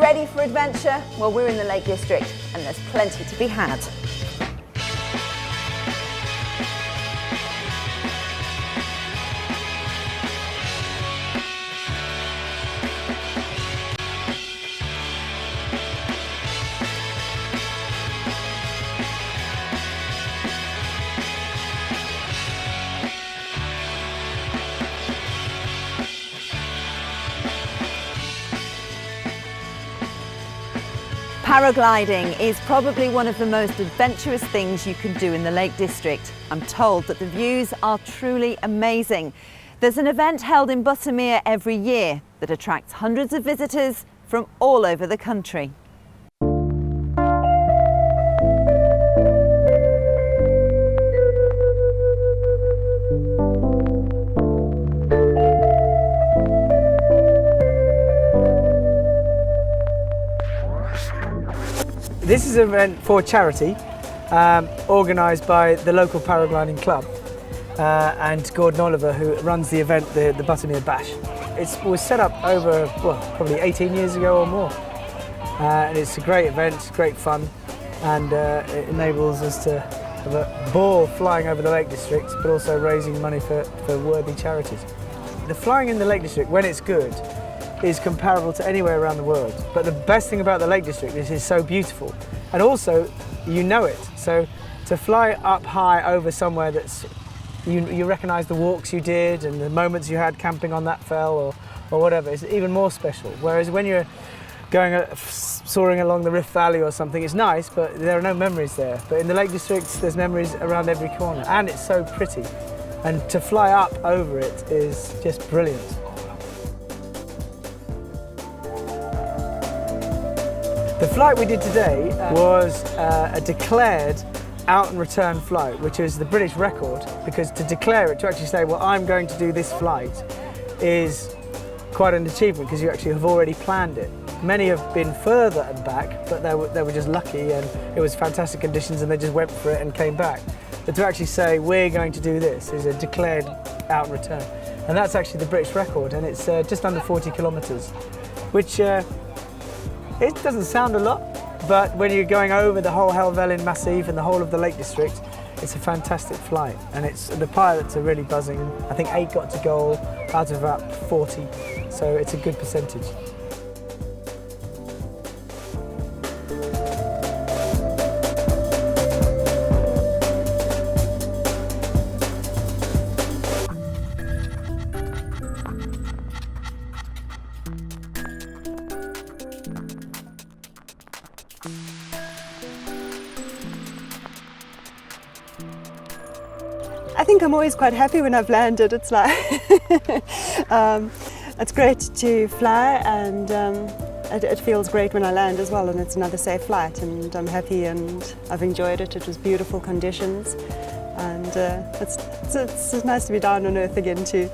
Ready for adventure? Well, we're in the Lake District and there's plenty to be had. Paragliding is probably one of the most adventurous things you can do in the Lake District. I'm told that the views are truly amazing. There's an event held in Buttermere every year that attracts hundreds of visitors from all over the country. This is an event for charity, organised by the local paragliding club and Gordon Oliver, who runs the event, the Buttermere Bash. It was set up over, well, probably 18 years ago or more. And it's a great event, it's great fun, and it enables us to have a ball flying over the Lake District, but also raising money for worthy charities. The flying in the Lake District, when it's good, is comparable to anywhere around the world. But the best thing about the Lake District is it's so beautiful. And also, you know it. So to fly up high over somewhere that's, you recognise the walks you did and the moments you had camping on that fell or whatever, it's even more special. Whereas when you're going, soaring along the Rift Valley or something, it's nice, but there are no memories there. But in the Lake District, there's memories around every corner, and it's so pretty. And to fly up over it is just brilliant. The flight we did today was a declared out and return flight, which is the British record, because to declare it, to actually say, well, I'm going to do this flight, is quite an achievement because you actually have already planned it. Many have been further and back, but they were just lucky and it was fantastic conditions and they just went for it and came back. But to actually say, we're going to do this, is a declared out and return. And that's actually the British record, and it's just under 40 kilometres, which it doesn't sound a lot, but when you're going over the whole Helvellyn Massif and the whole of the Lake District, it's a fantastic flight, and the pilots are really buzzing. I think 8 got to goal out of about 40, so it's a good percentage. I think I'm always quite happy when I've landed. It's like it's great to fly, and it feels great when I land as well, and it's another safe flight, and I'm happy and I've enjoyed it. It was beautiful conditions, and it's nice to be down on earth again too.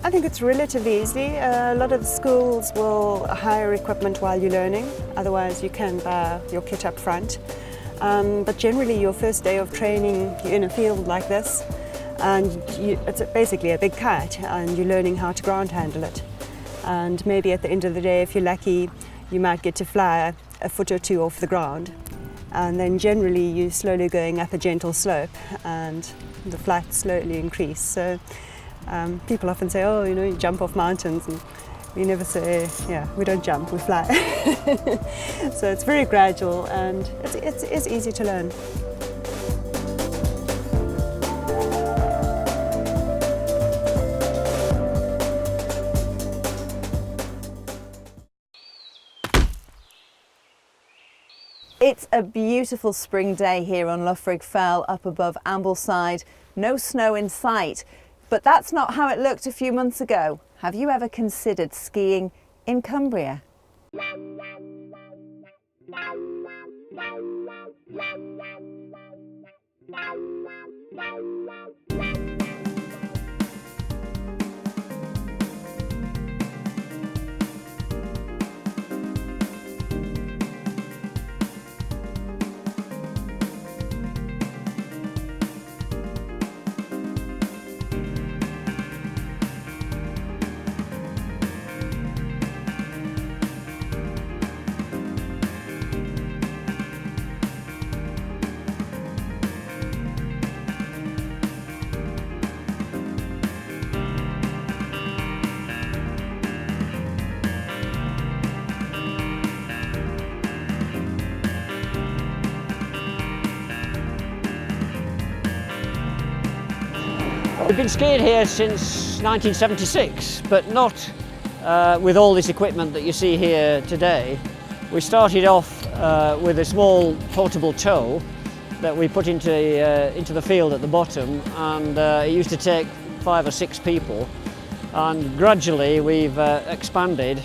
I think it's relatively easy. A lot of schools will hire equipment while you're learning, otherwise you can buy your kit up front. But generally your first day of training, you're in a field like this, and it's basically a big kite, and you're learning how to ground handle it. And maybe at the end of the day, if you're lucky, you might get to fly a foot or two off the ground. And then generally you're slowly going up a gentle slope and the flight slowly increase. So people often say, oh, you jump off mountains, and we never say, yeah, we don't jump, we fly. So it's very gradual, and it's easy to learn. It's a beautiful spring day here on Loughrig Fell up above Ambleside. No snow in sight, but that's not how it looked a few months ago. Have you ever considered skiing in Cumbria? We've been skiing here since 1976, but not with all this equipment that you see here today. We started off with a small portable tow that we put into the field at the bottom, and it used to take 5 or 6 people, and gradually we've expanded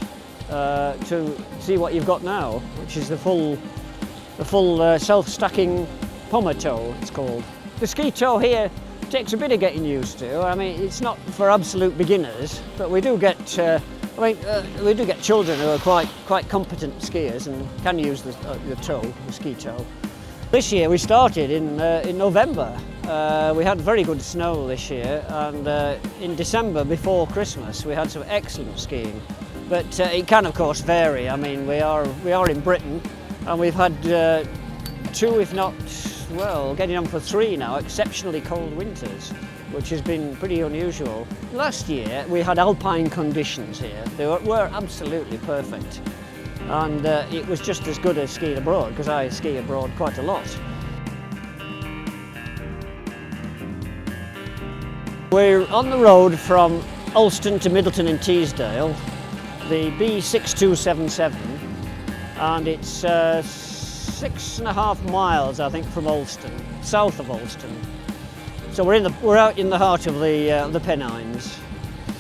to see what you've got now, which is the full self-stacking Pommer tow, it's called. The ski tow here takes a bit of getting used to. I mean, it's not for absolute beginners, but we do get we do get children who are quite competent skiers and can use the tow, the ski tow. This year we started in November. We had very good snow this year, and in December before Christmas we had some excellent skiing. But it can of course vary. I mean, we are in Britain, and we've had 2, if not, well, getting on for 3 now, exceptionally cold winters, which has been pretty unusual. Last year we had alpine conditions here. They were absolutely perfect, and it was just as good as skiing abroad, because I ski abroad quite a lot. We're on the road from Ulston to Middleton in Teesdale, the B6277, and it's 6.5 miles, I think, from Ulston, south of Ulston. So we're out in the heart of the Pennines.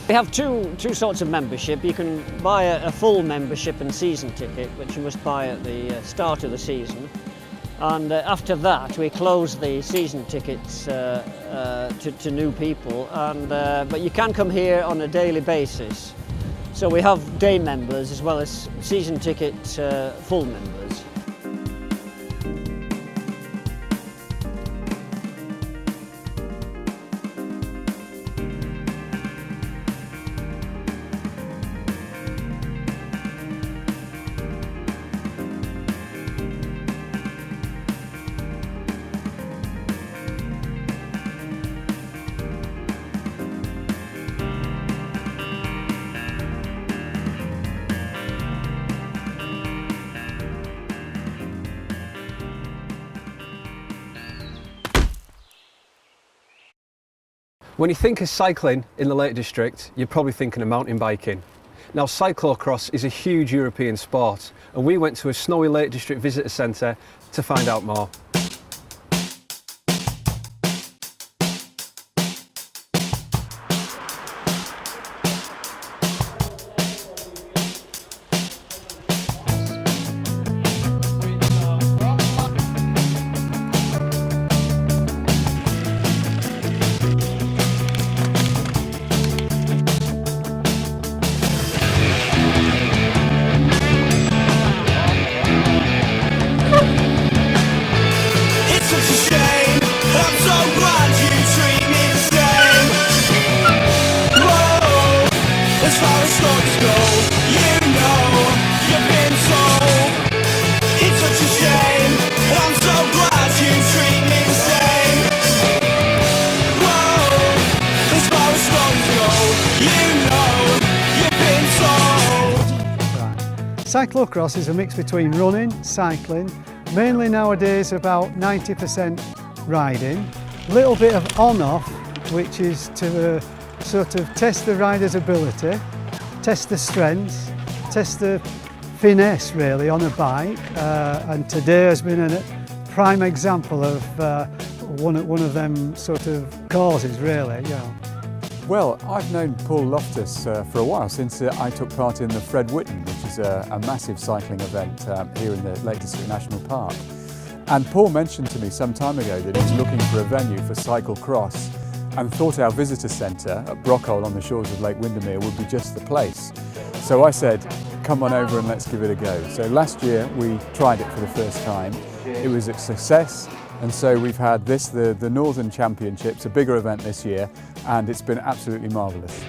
We have two sorts of membership. You can buy a full membership and season ticket, which you must buy at the start of the season. And after that, we close the season tickets to new people. But you can come here on a daily basis. So we have day members as well as season ticket full members. When you think of cycling in the Lake District, you're probably thinking of mountain biking. Now, cyclocross is a huge European sport, and we went to a snowy Lake District visitor centre to find out more. Cyclocross is a mix between running, cycling, mainly nowadays about 90% riding, a little bit of on-off, which is to sort of test the rider's ability, test the strengths, test the finesse really on a bike, and today has been a prime example of one of them sort of causes really, yeah. Well, I've known Paul Loftus for a while, since I took part in the Fred Whitten, which is a massive cycling event here in the Lake District National Park. And Paul mentioned to me some time ago that he's looking for a venue for cyclocross, and thought our visitor centre at Brockhole on the shores of Lake Windermere would be just the place. So I said, come on over and let's give it a go. So last year we tried it for the first time. It was a success. And so we've had this, the Northern Championships, a bigger event this year, and it's been absolutely marvellous.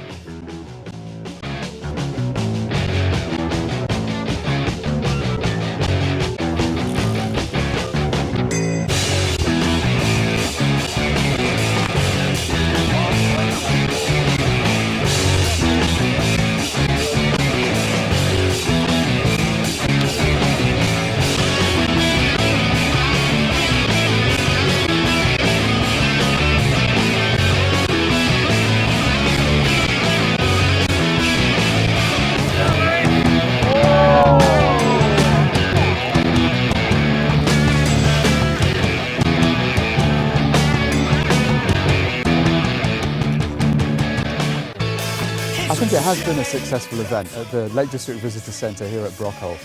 it has been a successful event at the Lake District Visitor Centre here at Brockhall.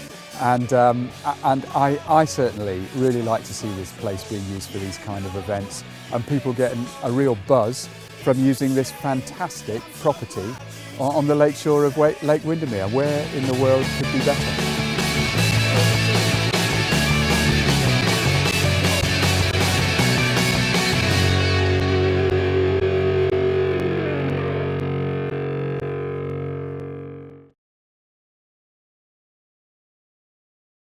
And I certainly really like to see this place being used for these kind of events and people getting a real buzz from using this fantastic property on the lakeshore of Lake Windermere. Where in the world could be better?